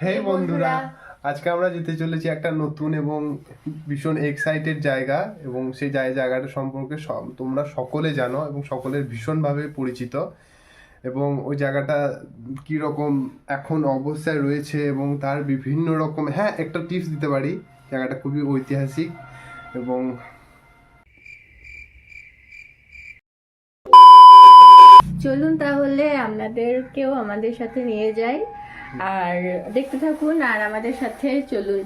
হেই বন্ধুরা, আজকে আমরা যেতে চলেছি একটা নতুন এবং ভীষণ এক্সাইটেড জায়গা, এবং সেই জায়গাটা সম্পর্কে তোমরা সকলে জানো এবং সকলের ভীষণভাবে পরিচিত। এবং ওই জায়গাটা কি রকম এখন অবস্থায় রয়েছে এবং তার বিভিন্ন রকম, হ্যাঁ একটা টিপস দিতে পারি, জায়গাটা খুবই ঐতিহাসিক। এবং চলুন তাহলে আপনাদেরকেও আমাদের সাথে নিয়ে যাই, আর দেখতে থাকুন আর আমাদের সাথে চলুন।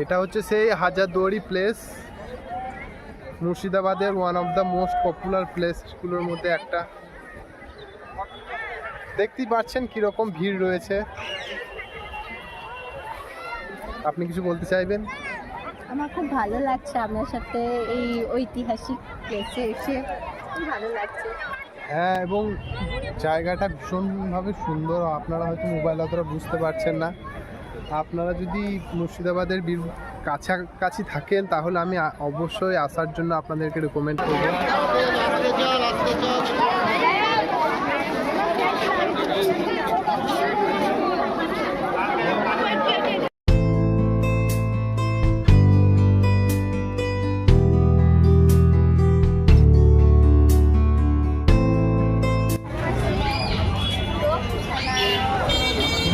এটা হচ্ছে সেই হাজারদুয়ারি প্লেস, মুর্শিদাবাদের one of the most popular প্লেসগুলোর মধ্যে একটা। দেখতেই পাচ্ছেন কিরকম ভিড় রয়েছে। আপনি কিছু বলতে চাইবেন? আমার খুব ভালো লাগছে আপনার সাথে এই ঐতিহাসিক প্লেসে এসে, খুব ভালো লাগছে। হ্যাঁ, এবং জায়গাটা ভীষণভাবে সুন্দর। আপনারা হয়তো মোবাইল অতটা বুঝতে পারছেন না। আপনারা যদি মুর্শিদাবাদের কাছাকাছি থাকেন তাহলে আমি অবশ্যই আসার জন্য আপনাদেরকে রেকমেন্ড করব।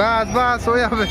বাস বাস হয়ে যাবে।